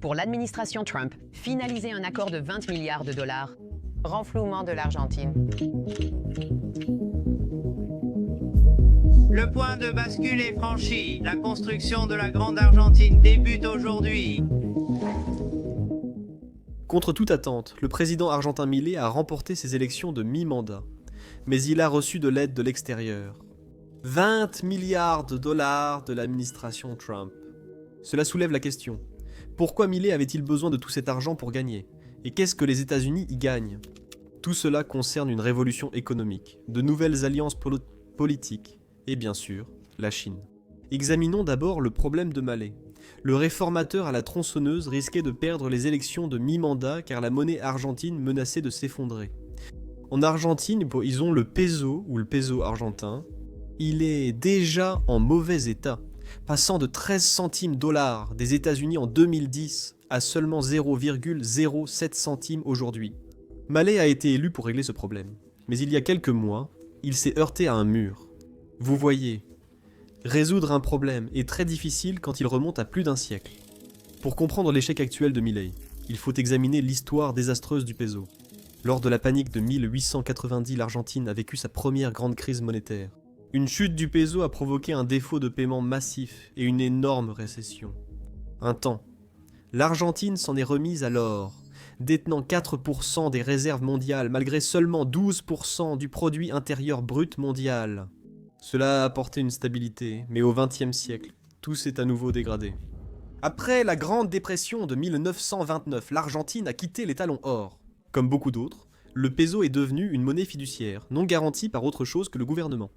Pour l'administration Trump, finaliser un accord de 20 milliards de dollars. Renflouement de l'Argentine. Le point de bascule est franchi. La construction de la Grande Argentine débute aujourd'hui. Contre toute attente, le président argentin Milei a remporté ses élections de mi-mandat. Mais il a reçu de l'aide de l'extérieur. 20 milliards de dollars de l'administration Trump. Cela soulève la question. Pourquoi Milei avait-il besoin de tout cet argent pour gagner? Et qu'est-ce que les États-Unis y gagnent? Tout cela concerne une révolution économique, de nouvelles alliances politiques, et bien sûr, la Chine. Examinons d'abord le problème de Milei. Le réformateur à la tronçonneuse risquait de perdre les élections de mi-mandat car la monnaie argentine menaçait de s'effondrer. En Argentine, ils ont le peso, ou le peso argentin. Il est déjà en mauvais état, passant de 13 centimes dollars des États-Unis en 2010 à seulement 0,07 centimes aujourd'hui. Milei a été élu pour régler ce problème, mais il y a quelques mois, il s'est heurté à un mur. Vous voyez, résoudre un problème est très difficile quand il remonte à plus d'un siècle. Pour comprendre l'échec actuel de Milei, il faut examiner l'histoire désastreuse du peso. Lors de la panique de 1890, l'Argentine a vécu sa première grande crise monétaire. Une chute du peso a provoqué un défaut de paiement massif et une énorme récession. Un temps. L'Argentine s'en est remise à l'or, détenant 4% des réserves mondiales malgré seulement 12% du produit intérieur brut mondial. Cela a apporté une stabilité, mais au XXe siècle, tout s'est à nouveau dégradé. Après la Grande Dépression de 1929, l'Argentine a quitté les talons or. Comme beaucoup d'autres, le peso est devenu une monnaie fiduciaire, non garantie par autre chose que le gouvernement.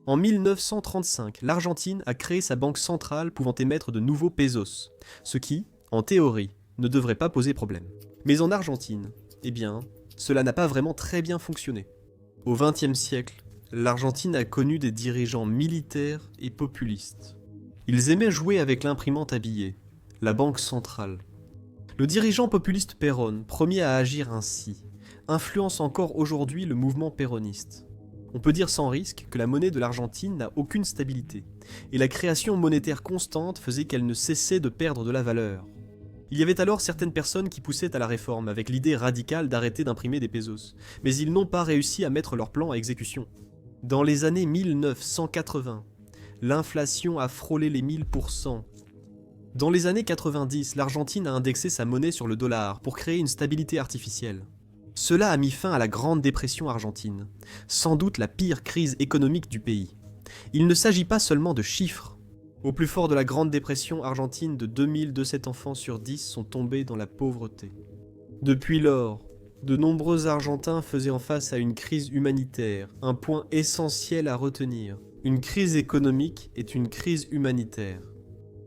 En 1935, l'Argentine a créé sa banque centrale pouvant émettre de nouveaux pesos, ce qui, en théorie, ne devrait pas poser problème. Mais en Argentine, eh bien, cela n'a pas vraiment très bien fonctionné. Au XXe siècle, l'Argentine a connu des dirigeants militaires et populistes. Ils aimaient jouer avec l'imprimante à billets, la banque centrale. Le dirigeant populiste Perón, premier à agir ainsi, influence encore aujourd'hui le mouvement péroniste. On peut dire sans risque que la monnaie de l'Argentine n'a aucune stabilité, et la création monétaire constante faisait qu'elle ne cessait de perdre de la valeur. Il y avait alors certaines personnes qui poussaient à la réforme avec l'idée radicale d'arrêter d'imprimer des pesos, mais ils n'ont pas réussi à mettre leur plan à exécution. Dans les années 1980, l'inflation a frôlé les 1000%. Dans les années 90, l'Argentine a indexé sa monnaie sur le dollar pour créer une stabilité artificielle. Cela a mis fin à la Grande Dépression argentine, sans doute la pire crise économique du pays. Il ne s'agit pas seulement de chiffres. Au plus fort de la Grande Dépression argentine, de 2207 enfants sur 10 sont tombés dans la pauvreté. Depuis lors, de nombreux Argentins faisaient face à une crise humanitaire, un point essentiel à retenir. Une crise économique est une crise humanitaire.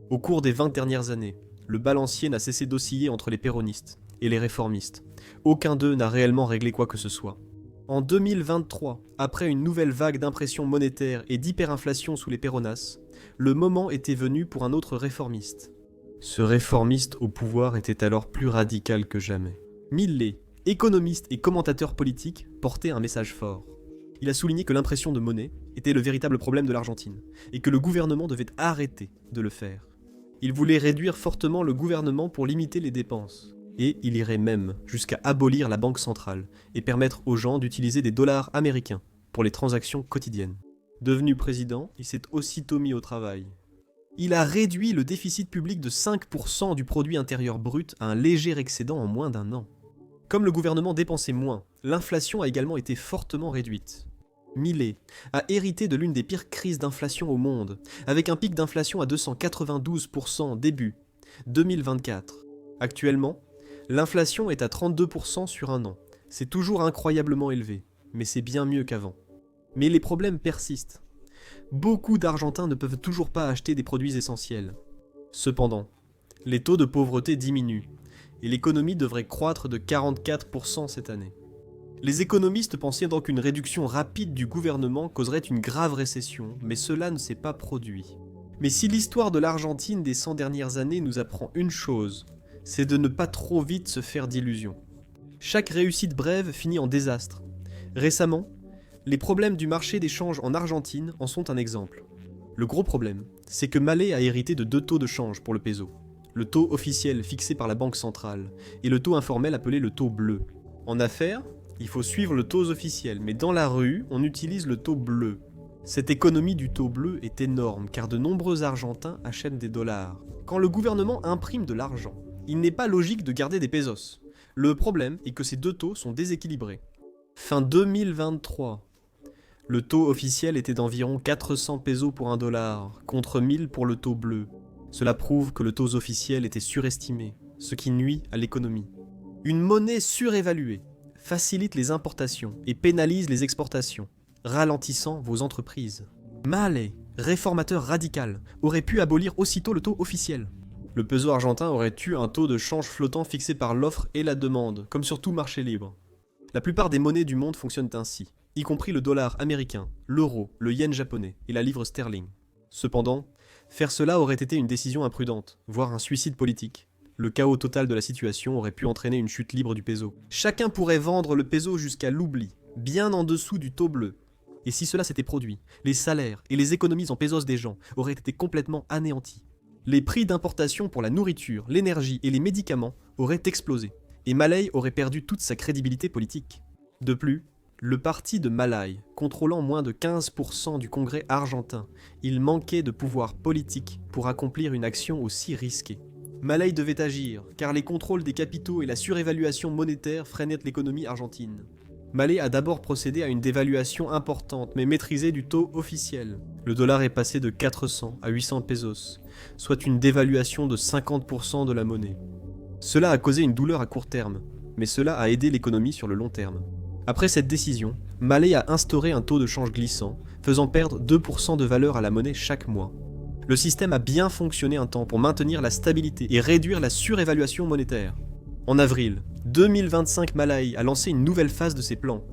Au cours des 20 dernières années, le balancier n'a cessé d'osciller entre les péronistes et les réformistes. Aucun d'eux n'a réellement réglé quoi que ce soit. En 2023, après une nouvelle vague d'impression monétaire et d'hyperinflation sous les péronas, le moment était venu pour un autre réformiste. Ce réformiste au pouvoir était alors plus radical que jamais. Milei, économiste et commentateur politique, portait un message fort. Il a souligné que l'impression de monnaie était le véritable problème de l'Argentine, et que le gouvernement devait arrêter de le faire. Il voulait réduire fortement le gouvernement pour limiter les dépenses. Et il irait même jusqu'à abolir la banque centrale et permettre aux gens d'utiliser des dollars américains pour les transactions quotidiennes. Devenu président, il s'est aussitôt mis au travail. Il a réduit le déficit public de 5% du produit intérieur brut à un léger excédent en moins d'un an. Comme le gouvernement dépensait moins, l'inflation a également été fortement réduite. Milei a hérité de l'une des pires crises d'inflation au monde, avec un pic d'inflation à 292% début 2024. Actuellement, l'inflation est à 32% sur un an. C'est toujours incroyablement élevé, mais c'est bien mieux qu'avant. Mais les problèmes persistent. Beaucoup d'Argentins ne peuvent toujours pas acheter des produits essentiels. Cependant, les taux de pauvreté diminuent, et l'économie devrait croître de 44% cette année. Les économistes pensaient donc qu'une réduction rapide du gouvernement causerait une grave récession, mais cela ne s'est pas produit. Mais si l'histoire de l'Argentine des 100 dernières années nous apprend une chose, c'est de ne pas trop vite se faire d'illusions. Chaque réussite brève finit en désastre. Récemment, les problèmes du marché des changes en Argentine en sont un exemple. Le gros problème, c'est que Milei a hérité de deux taux de change pour le peso. le taux officiel fixé par la banque centrale, et le taux informel appelé le taux bleu. En affaires, il faut suivre le taux officiel, mais dans la rue, on utilise le taux bleu. Cette économie du taux bleu est énorme, car de nombreux Argentins achètent des dollars. Quand le gouvernement imprime de l'argent, il n'est pas logique de garder des pesos. Le problème est que ces deux taux sont déséquilibrés. Fin 2023, le taux officiel était d'environ 400 pesos pour un dollar, contre 1000 pour le taux bleu. Cela prouve que le taux officiel était surestimé, ce qui nuit à l'économie. Une monnaie surévaluée facilite les importations et pénalise les exportations, ralentissant vos entreprises. Milei, réformateur radical, aurait pu abolir aussitôt le taux officiel. Le peso argentin aurait eu un taux de change flottant fixé par l'offre et la demande, comme sur tout marché libre. La plupart des monnaies du monde fonctionnent ainsi, y compris le dollar américain, l'euro, le yen japonais et la livre sterling. Cependant, faire cela aurait été une décision imprudente, voire un suicide politique. Le chaos total de la situation aurait pu entraîner une chute libre du peso. Chacun pourrait vendre le peso jusqu'à l'oubli, bien en dessous du taux bleu. Et si cela s'était produit, les salaires et les économies en pesos des gens auraient été complètement anéantis. Les prix d'importation pour la nourriture, l'énergie et les médicaments auraient explosé, et Milei aurait perdu toute sa crédibilité politique. De plus, le parti de Milei, contrôlant moins de 15% du Congrès argentin, il manquait de pouvoir politique pour accomplir une action aussi risquée. Milei devait agir, car les contrôles des capitaux et la surévaluation monétaire freinaient l'économie argentine. Milei a d'abord procédé à une dévaluation importante mais maîtrisée du taux officiel. Le dollar est passé de 400 à 800 pesos, soit une dévaluation de 50% de la monnaie. Cela a causé une douleur à court terme, mais cela a aidé l'économie sur le long terme. Après cette décision, Milei a instauré un taux de change glissant, faisant perdre 2% de valeur à la monnaie chaque mois. Le système a bien fonctionné un temps pour maintenir la stabilité et réduire la surévaluation monétaire. En avril 2025, Milei a lancé une nouvelle phase de ses plans.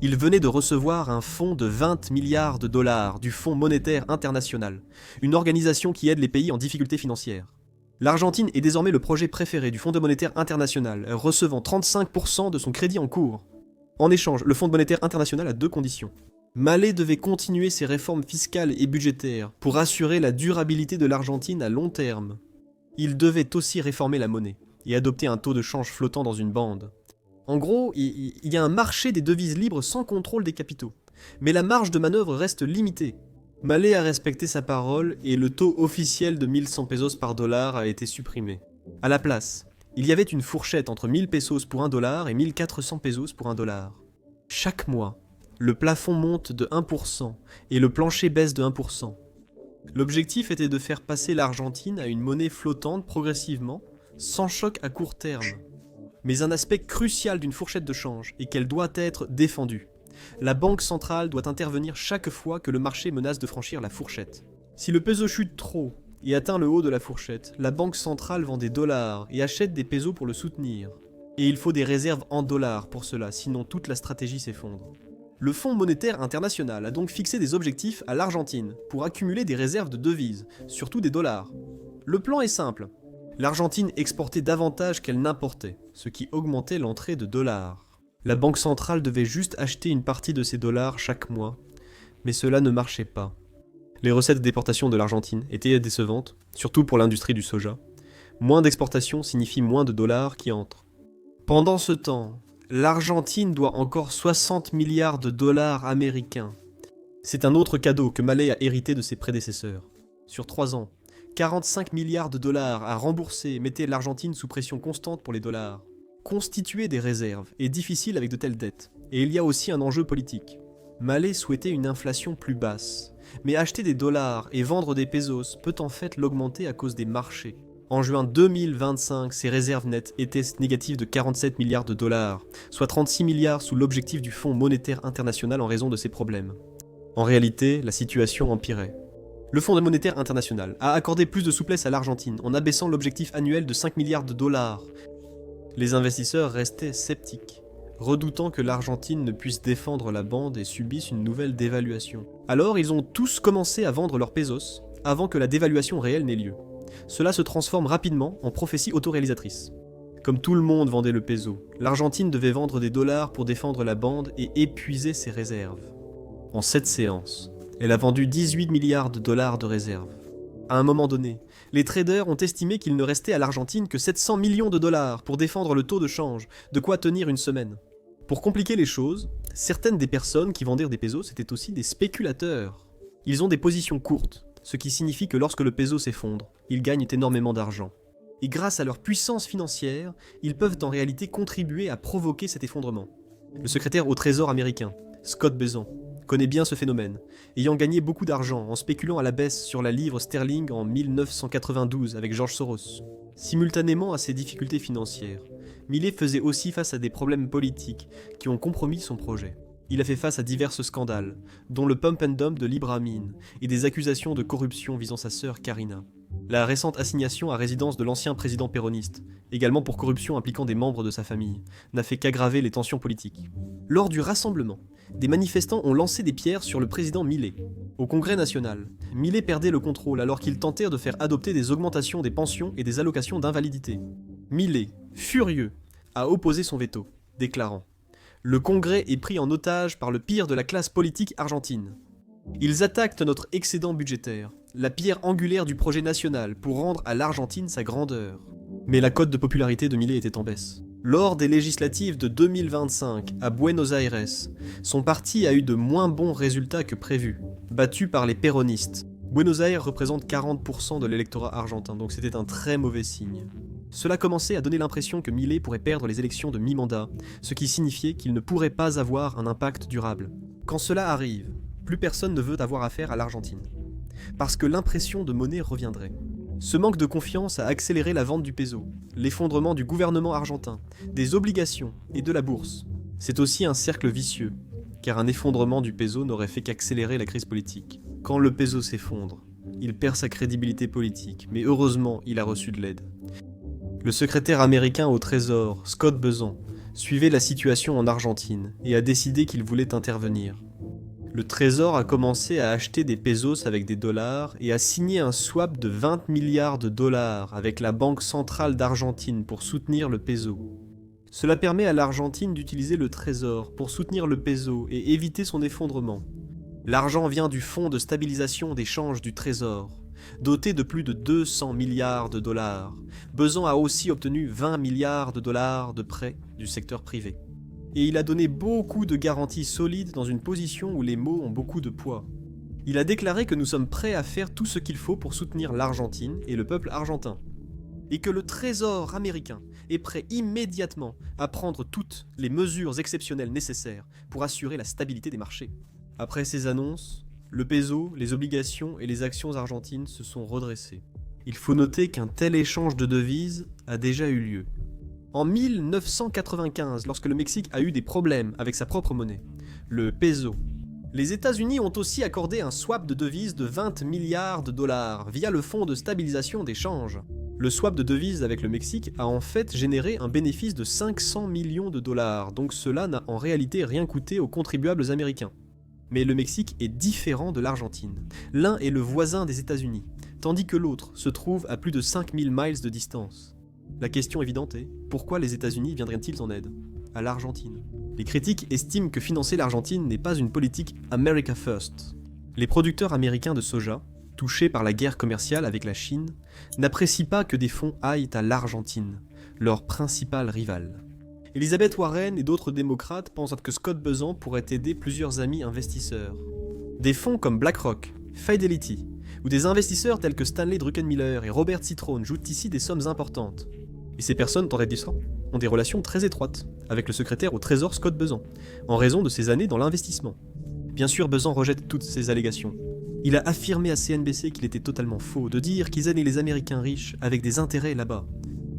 Il venait de recevoir un fonds de 20 milliards de dollars du Fonds monétaire international, une organisation qui aide les pays en difficulté financière. L'Argentine est désormais le projet préféré du Fonds monétaire international, recevant 35% de son crédit en cours. En échange, le Fonds monétaire international a deux conditions. Milei devait continuer ses réformes fiscales et budgétaires pour assurer la durabilité de l'Argentine à long terme. Il devait aussi réformer la monnaie et adopter un taux de change flottant dans une bande. En gros, il y a un marché des devises libres sans contrôle des capitaux, mais la marge de manœuvre reste limitée. Milei a respecté sa parole et le taux officiel de 1100 pesos par dollar a été supprimé. À la place, il y avait une fourchette entre 1000 pesos pour un dollar et 1400 pesos pour un dollar. Chaque mois, le plafond monte de 1% et le plancher baisse de 1%. L'objectif était de faire passer l'Argentine à une monnaie flottante progressivement, sans choc à court terme. Mais un aspect crucial d'une fourchette de change est qu'elle doit être défendue. La banque centrale doit intervenir chaque fois que le marché menace de franchir la fourchette. Si le peso chute trop et atteint le haut de la fourchette, la banque centrale vend des dollars et achète des pesos pour le soutenir. Et il faut des réserves en dollars pour cela, sinon toute la stratégie s'effondre. Le Fonds monétaire international a donc fixé des objectifs à l'Argentine pour accumuler des réserves de devises, surtout des dollars. Le plan est simple. L'Argentine exportait davantage qu'elle n'importait, ce qui augmentait l'entrée de dollars. La banque centrale devait juste acheter une partie de ces dollars chaque mois, mais cela ne marchait pas. Les recettes d'exportation de l'Argentine étaient décevantes, surtout pour l'industrie du soja. Moins d'exportation signifie moins de dollars qui entrent. Pendant ce temps, l'Argentine doit encore 60 milliards de dollars américains. C'est un autre cadeau que Milei a hérité de ses prédécesseurs. Sur 3 ans, 45 milliards de dollars à rembourser mettaient l'Argentine sous pression constante pour les dollars. Constituer des réserves est difficile avec de telles dettes, et il y a aussi un enjeu politique. Milei souhaitait une inflation plus basse, mais acheter des dollars et vendre des pesos peut en fait l'augmenter à cause des marchés. En juin 2025, ses réserves nettes étaient négatives de 47 milliards de dollars, soit 36 milliards sous l'objectif du Fonds monétaire international en raison de ces problèmes. En réalité, la situation empirait. Le Fonds monétaire international a accordé plus de souplesse à l'Argentine en abaissant l'objectif annuel de 5 milliards de dollars. Les investisseurs restaient sceptiques, redoutant que l'Argentine ne puisse défendre la bande et subisse une nouvelle dévaluation. Alors ils ont tous commencé à vendre leurs pesos avant que la dévaluation réelle n'ait lieu. Cela se transforme rapidement en prophétie autoréalisatrice. Comme tout le monde vendait le peso, l'Argentine devait vendre des dollars pour défendre la bande et épuiser ses réserves. En 7 séances, elle a vendu 18 milliards de dollars de réserves. À un moment donné, Les traders ont estimé qu'il ne restait à l'Argentine que 700 millions de dollars pour défendre le taux de change, de quoi tenir une semaine. Pour compliquer les choses, certaines des personnes qui vendirent des pesos étaient aussi des spéculateurs. Ils ont des positions courtes, ce qui signifie que lorsque le peso s'effondre, ils gagnent énormément d'argent. Et grâce à leur puissance financière, ils peuvent en réalité contribuer à provoquer cet effondrement. Le secrétaire au Trésor américain, Scott Bessent, connaît bien ce phénomène, ayant gagné beaucoup d'argent en spéculant à la baisse sur la livre sterling en 1992 avec George Soros. Simultanément à ces difficultés financières, Milei faisait aussi face à des problèmes politiques qui ont compromis son projet. Il a fait face à divers scandales, dont le pump and dump de Libra Mine et des accusations de corruption visant sa sœur Karina. La récente assignation à résidence de l'ancien président péroniste, également pour corruption impliquant des membres de sa famille, n'a fait qu'aggraver les tensions politiques. Lors du rassemblement, des manifestants ont lancé des pierres sur le président Milei. Au Congrès national, Milei perdait le contrôle alors qu'ils tentèrent de faire adopter des augmentations des pensions et des allocations d'invalidité. Milei, furieux, a opposé son veto, déclarant « Le Congrès est pris en otage par le pire de la classe politique argentine. Ils attaquent notre excédent budgétaire, la pierre angulaire du projet national pour rendre à l'Argentine sa grandeur. » Mais la cote de popularité de Milei était en baisse. Lors des législatives de 2025 à Buenos Aires, son parti a eu de moins bons résultats que prévu, battu par les péronistes. Buenos Aires représente 40% de l'électorat argentin, donc c'était un très mauvais signe. Cela commençait à donner l'impression que Milei pourrait perdre les élections de mi-mandat, ce qui signifiait qu'il ne pourrait pas avoir un impact durable. Quand cela arrive, plus personne ne veut avoir affaire à l'Argentine, parce que l'impression de monnaie reviendrait. Ce manque de confiance a accéléré la vente du peso, l'effondrement du gouvernement argentin, des obligations et de la bourse. C'est aussi un cercle vicieux, car un effondrement du peso n'aurait fait qu'accélérer la crise politique. Quand le peso s'effondre, il perd sa crédibilité politique, mais heureusement, il a reçu de l'aide. Le secrétaire américain au Trésor, Scott Bessent, suivait la situation en Argentine et a décidé qu'il voulait intervenir. Le Trésor a commencé à acheter des pesos avec des dollars et a signé un swap de 20 milliards de dollars avec la Banque centrale d'Argentine pour soutenir le peso. Cela permet à l'Argentine d'utiliser le Trésor pour soutenir le peso et éviter son effondrement. L'argent vient du Fonds de stabilisation des changes du Trésor, doté de plus de 200 milliards de dollars. Bessent a aussi obtenu 20 milliards de dollars de prêts du secteur privé. Et il a donné beaucoup de garanties solides dans une position où les mots ont beaucoup de poids. Il a déclaré que nous sommes prêts à faire tout ce qu'il faut pour soutenir l'Argentine et le peuple argentin. Et que le Trésor américain est prêt immédiatement à prendre toutes les mesures exceptionnelles nécessaires pour assurer la stabilité des marchés. Après ces annonces, le peso, les obligations et les actions argentines se sont redressés. Il faut noter qu'un tel échange de devises a déjà eu lieu. En 1995, lorsque le Mexique a eu des problèmes avec sa propre monnaie, le peso, les États-Unis ont aussi accordé un swap de devises de 20 milliards de dollars via le Fonds de stabilisation des changes. Le swap de devises avec le Mexique a en fait généré un bénéfice de 500 millions de dollars, donc cela n'a en réalité rien coûté aux contribuables américains. Mais le Mexique est différent de l'Argentine. L'un est le voisin des États-Unis, tandis que l'autre se trouve à plus de 5000 miles de distance. La question évidente est, pourquoi les États-Unis viendraient-ils en aide à l'Argentine? Les critiques estiment que financer l'Argentine n'est pas une politique America First. Les producteurs américains de soja, touchés par la guerre commerciale avec la Chine, n'apprécient pas que des fonds aillent à l'Argentine, leur principal rival. Elizabeth Warren et d'autres démocrates pensent que Scott Bessent pourrait aider plusieurs amis investisseurs. Des fonds comme BlackRock, Fidelity, ou des investisseurs tels que Stanley Druckenmiller et Robert Citrone jouent ici des sommes importantes. Et ces personnes, tant réticentes, ont des relations très étroites avec le secrétaire au Trésor Scott Bessent, en raison de ses années dans l'investissement. Bien sûr, Bessent rejette toutes ces allégations. Il a affirmé à CNBC qu'il était totalement faux de dire qu'ils aidaient les Américains riches avec des intérêts là-bas.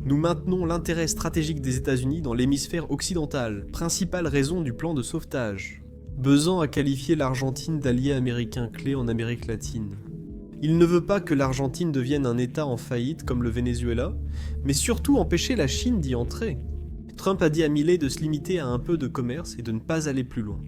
Nous maintenons l'intérêt stratégique des États-Unis dans l'hémisphère occidental, principale raison du plan de sauvetage. Bessent a qualifié l'Argentine d'allié américain clé en Amérique latine. Il ne veut pas que l'Argentine devienne un État en faillite comme le Venezuela, mais surtout empêcher la Chine d'y entrer. Trump a dit à Milei de se limiter à un peu de commerce et de ne pas aller plus loin.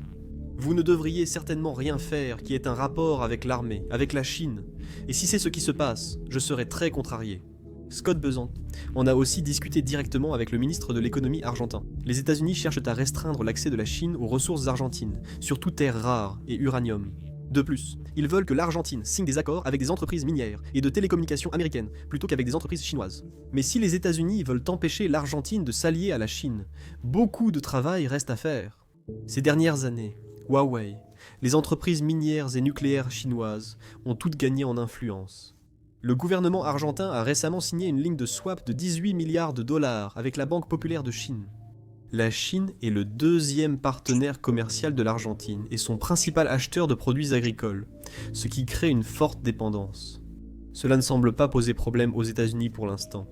Vous ne devriez certainement rien faire qui ait un rapport avec l'armée, avec la Chine, et si c'est ce qui se passe, je serai très contrarié. Scott Bessent en a aussi discuté directement avec le ministre de l'économie argentin. Les États-Unis cherchent à restreindre l'accès de la Chine aux ressources argentines, surtout terres rares et uranium. De plus, ils veulent que l'Argentine signe des accords avec des entreprises minières et de télécommunications américaines, plutôt qu'avec des entreprises chinoises. Mais si les États-Unis veulent empêcher l'Argentine de s'allier à la Chine, beaucoup de travail reste à faire. Ces dernières années, Huawei, les entreprises minières et nucléaires chinoises ont toutes gagné en influence. Le gouvernement argentin a récemment signé une ligne de swap de 18 milliards de dollars avec la Banque populaire de Chine. La Chine est le deuxième partenaire commercial de l'Argentine et son principal acheteur de produits agricoles, ce qui crée une forte dépendance. Cela ne semble pas poser problème aux États-Unis pour l'instant,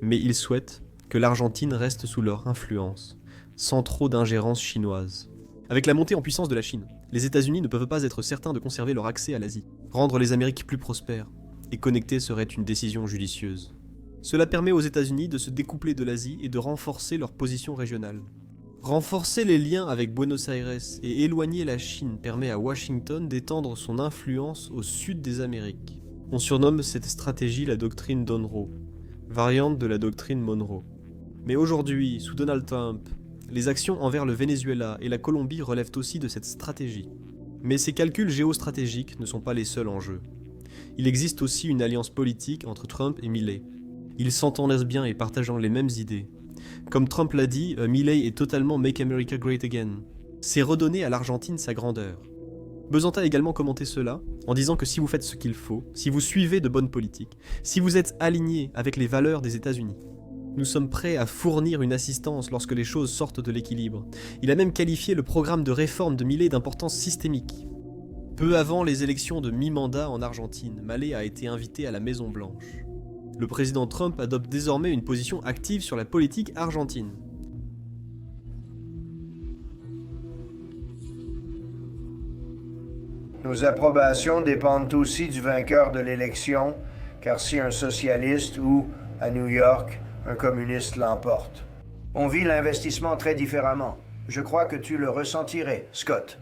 mais ils souhaitent que l'Argentine reste sous leur influence, sans trop d'ingérence chinoise. Avec la montée en puissance de la Chine, les États-Unis ne peuvent pas être certains de conserver leur accès à l'Asie. Rendre les Amériques plus prospères et connectées serait une décision judicieuse. Cela permet aux États-Unis de se découpler de l'Asie et de renforcer leur position régionale. Renforcer les liens avec Buenos Aires et éloigner la Chine permet à Washington d'étendre son influence au sud des Amériques. On surnomme cette stratégie la doctrine Monroe, variante de la doctrine Monroe. Mais aujourd'hui, sous Donald Trump, les actions envers le Venezuela et la Colombie relèvent aussi de cette stratégie. Mais ces calculs géostratégiques ne sont pas les seuls en jeu. Il existe aussi une alliance politique entre Trump et Milei. Ils s'entendent bien et partagent les mêmes idées. Comme Trump l'a dit, Milei est totalement Make America Great Again. C'est redonner à l'Argentine sa grandeur. Besanta a également commenté cela en disant que si vous faites ce qu'il faut, si vous suivez de bonnes politiques, si vous êtes aligné avec les valeurs des États-Unis, nous sommes prêts à fournir une assistance lorsque les choses sortent de l'équilibre. Il a même qualifié le programme de réforme de Milei d'importance systémique. Peu avant les élections de mi-mandat en Argentine, Milei a été invité à la Maison-Blanche. Le président Trump adopte désormais une position active sur la politique argentine. Nos approbations dépendent aussi du vainqueur de l'élection, car si un socialiste ou, à New York, un communiste l'emporte. On vit l'investissement très différemment. Je crois que tu le ressentirais, Scott.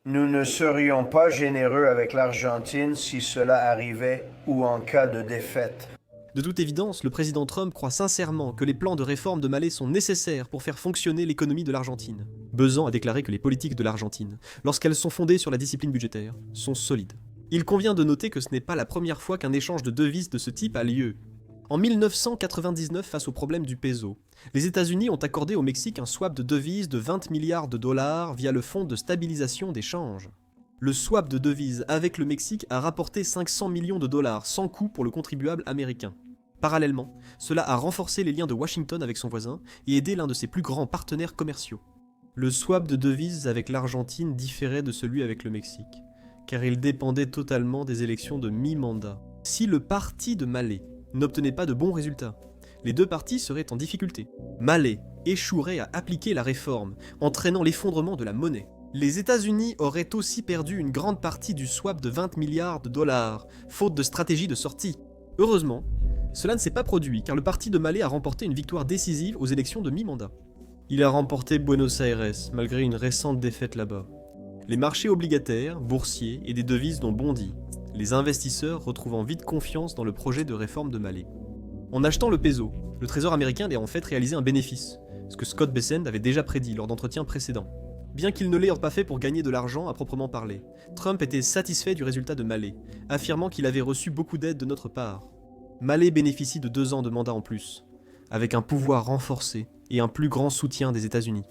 Nous ne serions pas généreux avec l'Argentine si cela arrivait ou en cas de défaite. De toute évidence, le président Trump croit sincèrement que les plans de réforme de Milei sont nécessaires pour faire fonctionner l'économie de l'Argentine. Besant a déclaré que les politiques de l'Argentine, lorsqu'elles sont fondées sur la discipline budgétaire, sont solides. Il convient de noter que ce n'est pas la première fois qu'un échange de devises de ce type a lieu. En 1999, face au problème du peso, les États-Unis ont accordé au Mexique un swap de devises de 20 milliards de dollars via le Fonds de stabilisation des changes. Le swap de devises avec le Mexique a rapporté 500 millions de dollars sans coût pour le contribuable américain. Parallèlement, cela a renforcé les liens de Washington avec son voisin et aidé l'un de ses plus grands partenaires commerciaux. Le swap de devises avec l'Argentine différait de celui avec le Mexique, car il dépendait totalement des élections de mi-mandat. Si le parti de Milei n'obtenait pas de bons résultats, les deux partis seraient en difficulté. Milei échouerait à appliquer la réforme, entraînant l'effondrement de la monnaie. Les États-Unis auraient aussi perdu une grande partie du swap de 20 milliards de dollars, faute de stratégie de sortie. Heureusement, cela ne s'est pas produit car le parti de Milei a remporté une victoire décisive aux élections de mi-mandat. Il a remporté Buenos Aires malgré une récente défaite là-bas. Les marchés obligataires, boursiers et des devises ont bondi, les investisseurs retrouvant vite confiance dans le projet de réforme de Milei. En achetant le peso, le Trésor américain a en fait réalisé un bénéfice, ce que Scott Bessent avait déjà prédit lors d'entretiens précédents. Bien qu'il ne l'ait pas fait pour gagner de l'argent à proprement parler, Trump était satisfait du résultat de Milei, affirmant qu'il avait reçu beaucoup d'aide de notre part. Milei bénéficie de 2 ans de mandat en plus, avec un pouvoir renforcé et un plus grand soutien des États-Unis.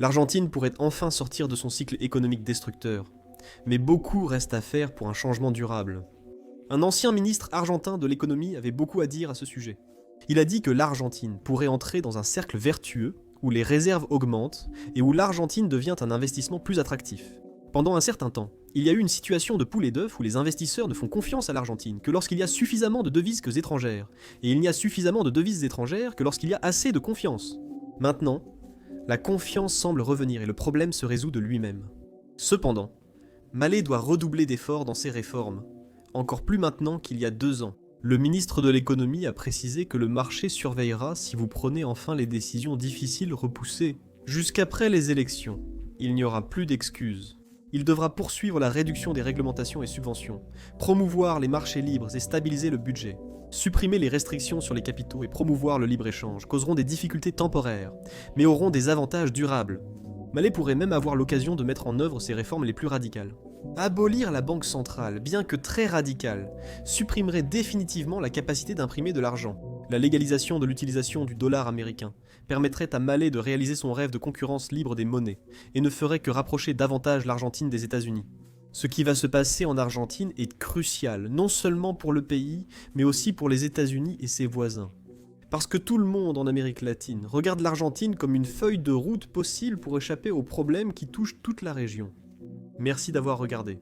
L'Argentine pourrait enfin sortir de son cycle économique destructeur, mais beaucoup reste à faire pour un changement durable. Un ancien ministre argentin de l'économie avait beaucoup à dire à ce sujet. Il a dit que l'Argentine pourrait entrer dans un cercle vertueux où les réserves augmentent et où l'Argentine devient un investissement plus attractif. Pendant un certain temps, il y a eu une situation de poule et d'œuf où les investisseurs ne font confiance à l'Argentine que lorsqu'il y a suffisamment de devises étrangères, et il n'y a suffisamment de devises étrangères que lorsqu'il y a assez de confiance. Maintenant, la confiance semble revenir et le problème se résout de lui-même. Cependant, Milei doit redoubler d'efforts dans ses réformes, encore plus maintenant qu'il y a 2 ans. Le ministre de l'économie a précisé que le marché surveillera si vous prenez enfin les décisions difficiles repoussées. Jusqu'après les élections, il n'y aura plus d'excuses. Il devra poursuivre la réduction des réglementations et subventions, promouvoir les marchés libres et stabiliser le budget. Supprimer les restrictions sur les capitaux et promouvoir le libre-échange causeront des difficultés temporaires, mais auront des avantages durables. Milei pourrait même avoir l'occasion de mettre en œuvre ses réformes les plus radicales. Abolir la banque centrale, bien que très radicale, supprimerait définitivement la capacité d'imprimer de l'argent. La légalisation de l'utilisation du dollar américain permettrait à Mallet de réaliser son rêve de concurrence libre des monnaies, et ne ferait que rapprocher davantage l'Argentine des États-Unis. Ce qui va se passer en Argentine est crucial, non seulement pour le pays, mais aussi pour les États-Unis et ses voisins. Parce que tout le monde en Amérique latine regarde l'Argentine comme une feuille de route possible pour échapper aux problèmes qui touchent toute la région. Merci d'avoir regardé.